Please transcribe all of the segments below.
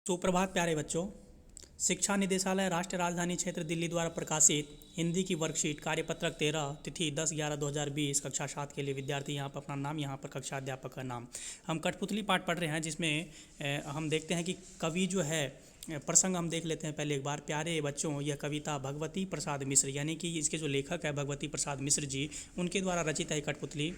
सुप्रभात प्यारे बच्चों। शिक्षा निदेशालय राष्ट्रीय राजधानी क्षेत्र दिल्ली द्वारा प्रकाशित हिंदी की वर्कशीट कार्यपत्रक 13 तिथि 10/11/2020 कक्षा 7 के लिए विद्यार्थी यहाँ पर अपना नाम, यहाँ पर कक्षा अध्यापक का नाम। हम कठपुतली पाठ पढ़ रहे हैं जिसमें हम देखते हैं कि कवि जो है, प्रसंग हम देख लेते हैं पहले एक बार। प्यारे बच्चों, यह कविता भगवती प्रसाद मिश्र यानी कि इसके जो लेखक है भगवती प्रसाद मिश्र जी, उनके द्वारा रचित है कठपुतली।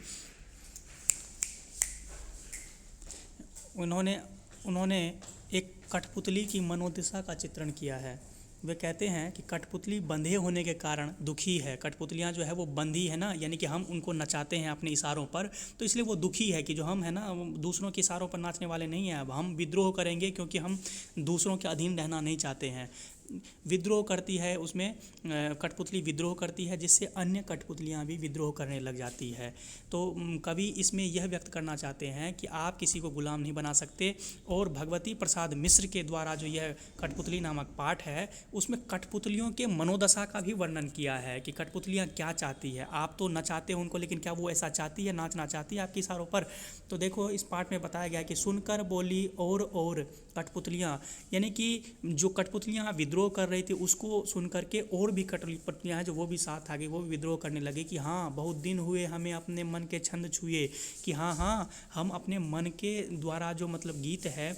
उन्होंने एक कठपुतली की मनोदशा का चित्रण किया है। वे कहते हैं कि कठपुतली बंधे होने के कारण दुखी है। कठपुतलियाँ जो है वो बंधी है ना, यानी कि हम उनको नचाते हैं अपने इशारों पर, तो इसलिए वो दुखी है कि जो हम है ना दूसरों के इशारों पर नाचने वाले नहीं हैं। अब हम विद्रोह करेंगे क्योंकि हम दूसरों के अधीन रहना नहीं चाहते हैं। विद्रोह करती है, उसमें कठपुतली विद्रोह करती है जिससे अन्य कठपुतलियाँ भी विद्रोह करने लग जाती है। तो कवि इसमें यह व्यक्त करना चाहते हैं कि आप किसी को गुलाम नहीं बना सकते। और भगवती प्रसाद मिश्र के द्वारा जो यह कठपुतली नामक पाठ है उसमें कठपुतलियों के मनोदशा का भी वर्णन किया है कि कठपुतलियाँ क्या चाहती है। आप तो नचाते हो उनको, लेकिन क्या वो ऐसा चाहती है, नाचना चाहती है आपके इशारों पर? तो देखो इस पाठ में बताया गया है कि सुनकर बोली और कठपुतलियाँ, यानी कि जो कठपुतलियाँ विद्रोह कर रही थी उसको सुन करके और भी कठपुतलियाँ हैं जो वो भी साथ आ गई, वो भी विद्रोह करने लगे कि हाँ बहुत दिन हुए हमें अपने मन के छंद छुए, कि हाँ हम अपने मन के द्वारा जो मतलब गीत है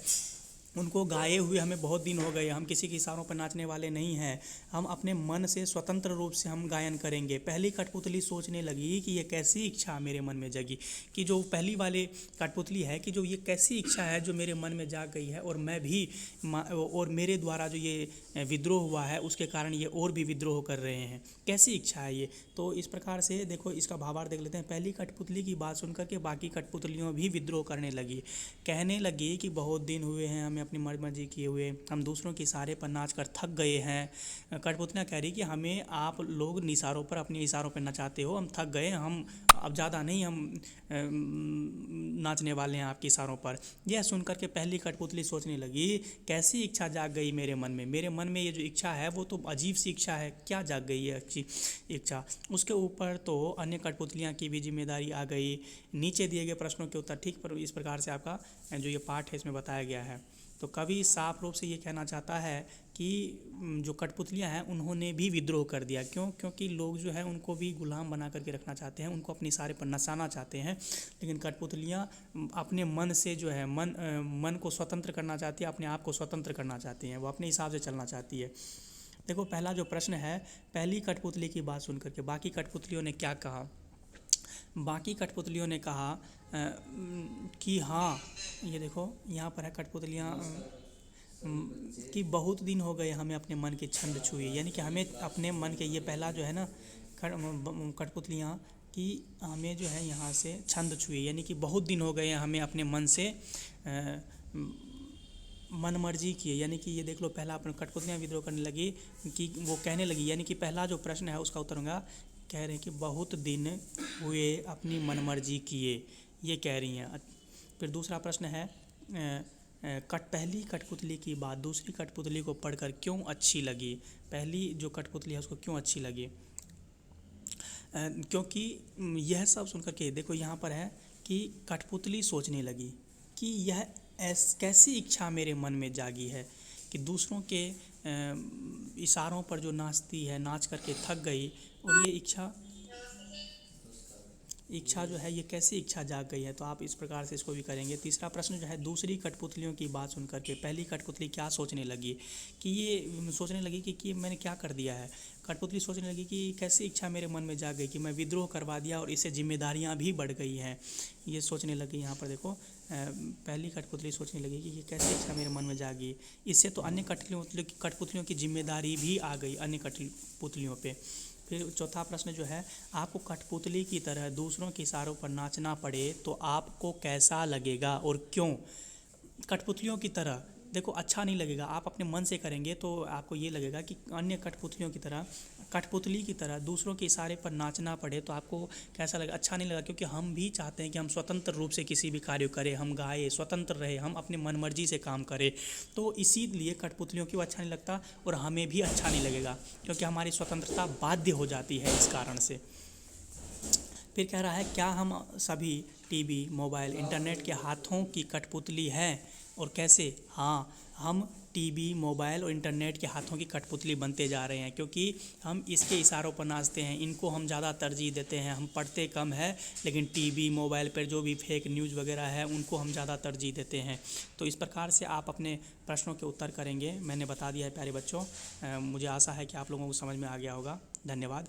उनको गाए हुए हमें बहुत दिन हो गए, हम किसी के इशारों पर नाचने वाले नहीं हैं, हम अपने मन से स्वतंत्र रूप से हम गायन करेंगे। पहली कठपुतली सोचने लगी कि ये कैसी इच्छा मेरे मन में जगी, कि जो पहली वाली कठपुतली है कि जो ये कैसी इच्छा है जो मेरे मन में जाग गई है, और मैं भी और मेरे द्वारा जो ये विद्रोह हुआ है उसके कारण ये और भी विद्रोह कर रहे हैं, कैसी इच्छा है ये। तो इस प्रकार से देखो इसका भावार्थ देख लेते हैं। पहली कठपुतली की बात सुनकर के बाकी कठपुतलियों भी विद्रोह करने लगी, कहने लगी कि बहुत दिन हुए हैं हमें अपनी मर्जी किए हुए, हम दूसरों के इशारे पर नाच कर थक गए हैं। कठपुतलियाँ कह रही कि हमें आप लोग इशारों पर, अपने इशारों पर नचाते हो, हम थक गए, हम अब ज़्यादा नहीं हम नाचने वाले हैं आपके इशारों पर। यह सुनकर के पहली कठपुतली सोचने लगी कैसी इच्छा जाग गई मेरे मन में, मेरे मन में ये जो इच्छा है वो तो अजीब सी इच्छा है, क्या जाग गई है अच्छी इच्छा। उसके ऊपर तो अन्य कठपुतलियाँ की भी जिम्मेदारी आ गई। नीचे दिए गए प्रश्नों के उत्तर ठीक पर इस प्रकार से आपका जो ये पाठ है इसमें बताया गया है। तो कवि साफ रूप से ये कहना चाहता है कि जो कठपुतलियाँ हैं उन्होंने भी विद्रोह कर दिया। क्यों? क्योंकि लोग जो है उनको भी गुलाम बना करके रखना चाहते हैं, उनको अपने इशारे पर नचाना चाहते हैं, लेकिन कठपुतलियाँ अपने मन से जो है मन को स्वतंत्र करना चाहती है, अपने आप को स्वतंत्र करना चाहती हैं, वो अपने हिसाब से चलना चाहती है। देखो पहला जो प्रश्न है, पहली कठपुतली की बात सुन करके बाकी कठपुतलियों ने क्या कहा। बाकी कठपुतलियों ने कहा कि हाँ, ये देखो यहाँ पर है कठपुतलियाँ कि बहुत दिन हो गए हमें अपने मन के छंद छुए, यानी कि हमें अपने मन के, ये पहला जो है ना कठपुतलियाँ कि हमें जो है यहाँ से छंद छुए, यानी कि बहुत दिन हो गए हमें अपने मन से मन मर्जी किए, यानी कि ये देख लो पहला अपन कठपुतलियाँ विद्रोह करने लगी कि वो कहने लगी, यानी कि पहला जो प्रश्न है उसका उत्तर होगा, कह रहे हैं कि बहुत दिन हुए अपनी मनमर्जी किए, ये कह रही हैं। फिर दूसरा प्रश्न है पहली कठपुतली की बात दूसरी कठपुतली को पढ़कर क्यों अच्छी लगी। पहली जो कठपुतली है उसको क्यों अच्छी लगी, क्योंकि यह सब सुनकर के देखो यहाँ पर है कि कठपुतली सोचने लगी कि यह कैसी इच्छा मेरे मन में जागी है कि दूसरों के इशारों पर जो नाचती है, नाच करके थक गई, और ये इच्छा जो है ये कैसी इच्छा जाग गई है। तो आप इस प्रकार से इसको भी करेंगे। तीसरा प्रश्न जो है, दूसरी कठपुतलियों की बात सुन करके पहली कठपुतली क्या सोचने लगी, कि ये सोचने लगी कि मैंने क्या कर दिया है। कठपुतली सोचने लगी कि कैसी इच्छा मेरे मन में जाग गई कि मैं विद्रोह करवा दिया और इससे जिम्मेदारियां भी बढ़ गई हैं, ये सोचने लगी। यहाँ पर देखो पहली कठपुतली सोचने लगी कि ये कैसी इच्छा मेरे मन में जागी, इससे तो अन्य कठपुतलियों की जिम्मेदारी भी आ गई अन्य कठपुतलियों पे। फिर चौथा प्रश्न जो है, आपको कठपुतली की तरह दूसरों के इशारों पर नाचना पड़े तो आपको कैसा लगेगा और क्यों। कठपुतलियों की तरह देखो अच्छा नहीं लगेगा, आप अपने मन से करेंगे तो आपको ये लगेगा कि अन्य कठपुतलियों की तरह, कठपुतली की तरह दूसरों के इशारे पर नाचना पड़े तो आपको कैसा लगेगा, अच्छा नहीं लगेगा। क्योंकि हम भी चाहते हैं कि हम स्वतंत्र रूप से किसी भी कार्य करें, हम गाए, स्वतंत्र रहे, हम अपने मनमर्जी से काम करें। तो इसीलिए कठपुतलियों को अच्छा नहीं लगता और हमें भी अच्छा नहीं लगेगा, क्योंकि हमारी स्वतंत्रता बाध्य हो जाती है इस कारण से। फिर कह रहा है, क्या हम सभी टीवी, मोबाइल, इंटरनेट के हाथों की कठपुतली हैं और कैसे। हाँ, हम टीवी, मोबाइल और इंटरनेट के हाथों की कठपुतली बनते जा रहे हैं, क्योंकि हम इसके इशारों पर नाचते हैं, इनको हम ज़्यादा तरजीह देते हैं। हम पढ़ते कम है, लेकिन टीवी, मोबाइल पर जो भी फेक न्यूज़ वगैरह है उनको हम ज़्यादा तरजीह देते हैं। तो इस प्रकार से आप अपने प्रश्नों के उत्तर करेंगे। मैंने बता दिया है प्यारे बच्चों। मुझे आशा है कि आप लोगों को समझ में आ गया होगा। धन्यवाद।